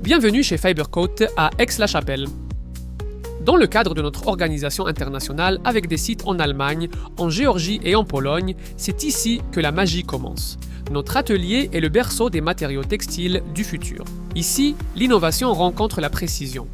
Bienvenue chez Fibercoat à Aix-la-Chapelle. Dans le cadre de notre organisation internationale avec des sites en Allemagne, en Géorgie et en Pologne, c'est ici que la magie commence. Notre atelier est le berceau des matériaux textiles du futur. Ici, l'innovation rencontre la précision.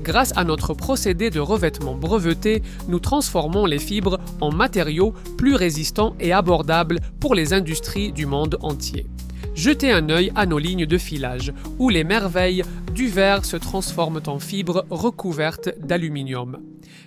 Grâce à notre procédé de revêtement breveté, nous transformons les fibres en matériaux plus résistants et abordables pour les industries du monde entier. Jetez un œil à nos lignes de filage, où les merveilles du verre se transforment en fibres recouvertes d'aluminium.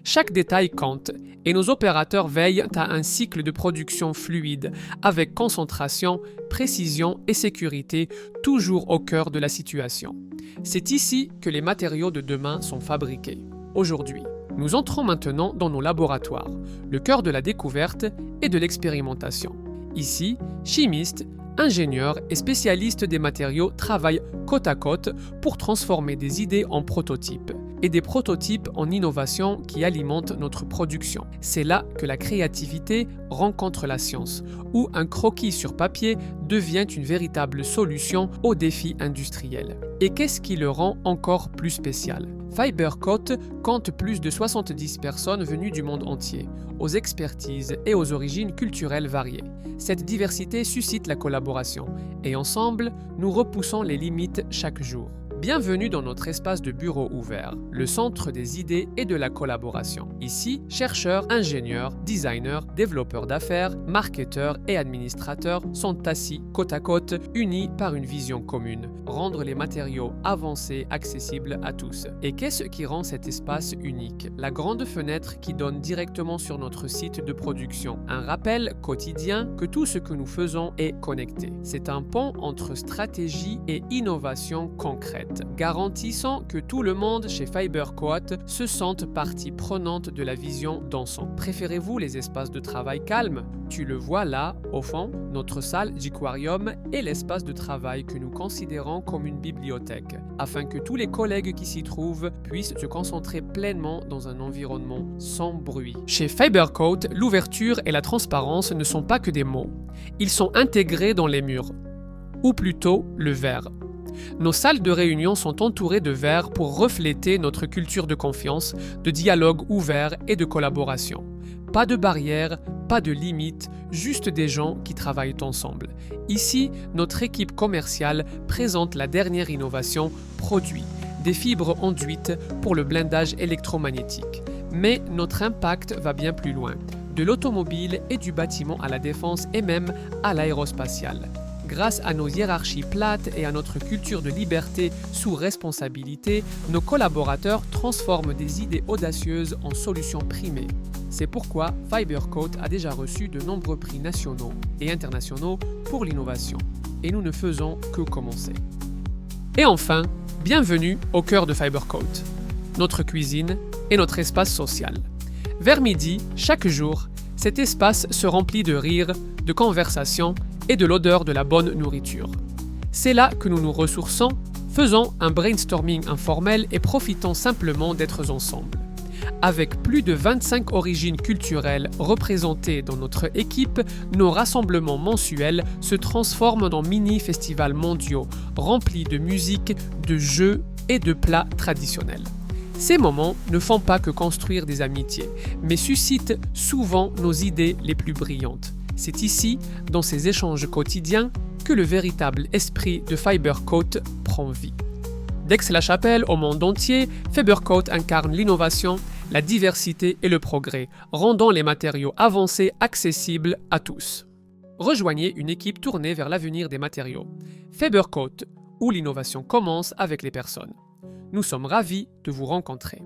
Chaque détail compte, et nos opérateurs veillent à un cycle de production fluide, avec concentration, précision et sécurité, toujours au cœur de la situation. C'est ici que les matériaux de demain sont fabriqués, aujourd'hui. Nous entrons maintenant dans nos laboratoires, le cœur de la découverte et de l'expérimentation. Ici, chimistes, ingénieurs et spécialistes des matériaux travaillent côte à côte pour transformer des idées en prototypes et des prototypes en innovations qui alimentent notre production. C'est là que la créativité rencontre la science, où un croquis sur papier devient une véritable solution aux défis industriels. Et qu'est-ce qui le rend encore plus spécial ? Fibercoat compte plus de 70 personnes venues du monde entier, aux expertises et aux origines culturelles variées. Cette diversité suscite la collaboration, et ensemble, nous repoussons les limites chaque jour. Bienvenue dans notre espace de bureau ouvert, le centre des idées et de la collaboration. Ici, chercheurs, ingénieurs, designers, développeurs d'affaires, marketeurs et administrateurs sont assis côte à côte, unis par une vision commune, rendre les matériaux avancés accessibles à tous. Et qu'est-ce qui rend cet espace unique ? La grande fenêtre qui donne directement sur notre site de production. Un rappel quotidien que tout ce que nous faisons est connecté. C'est un pont entre stratégie et innovation concrète, garantissant que tout le monde chez Fibercoat se sente partie prenante de la vision d'ensemble. Préférez-vous les espaces de travail calmes ? Tu le vois là, au fond, notre salle d'Iquarium est l'espace de travail que nous considérons comme une bibliothèque, afin que tous les collègues qui s'y trouvent puissent se concentrer pleinement dans un environnement sans bruit. Chez Fibercoat, l'ouverture et la transparence ne sont pas que des mots. Ils sont intégrés dans les murs, ou plutôt le verre. Nos salles de réunion sont entourées de verre pour refléter notre culture de confiance, de dialogue ouvert et de collaboration. Pas de barrières, pas de limites, juste des gens qui travaillent ensemble. Ici, notre équipe commerciale présente la dernière innovation produit, des fibres enduites pour le blindage électromagnétique. Mais notre impact va bien plus loin, de l'automobile et du bâtiment à la défense et même à l'aérospatiale. Grâce à nos hiérarchies plates et à notre culture de liberté sous responsabilité, nos collaborateurs transforment des idées audacieuses en solutions primées. C'est pourquoi Fibercoat a déjà reçu de nombreux prix nationaux et internationaux pour l'innovation. Et nous ne faisons que commencer. Et enfin, bienvenue au cœur de Fibercoat, notre cuisine et notre espace social. Vers midi, chaque jour, cet espace se remplit de rires, de conversations et de l'odeur de la bonne nourriture. C'est là que nous nous ressourçons, faisons un brainstorming informel et profitons simplement d'être ensemble. Avec plus de 25 origines culturelles représentées dans notre équipe, nos rassemblements mensuels se transforment en mini-festivals mondiaux, remplis de musique, de jeux et de plats traditionnels. Ces moments ne font pas que construire des amitiés, mais suscitent souvent nos idées les plus brillantes. C'est ici, dans ces échanges quotidiens, que le véritable esprit de Fibercoat prend vie. D'Aix-la-Chapelle au monde entier, Fibercoat incarne l'innovation, la diversité et le progrès, rendant les matériaux avancés accessibles à tous. Rejoignez une équipe tournée vers l'avenir des matériaux. Fibercoat, où l'innovation commence avec les personnes. Nous sommes ravis de vous rencontrer.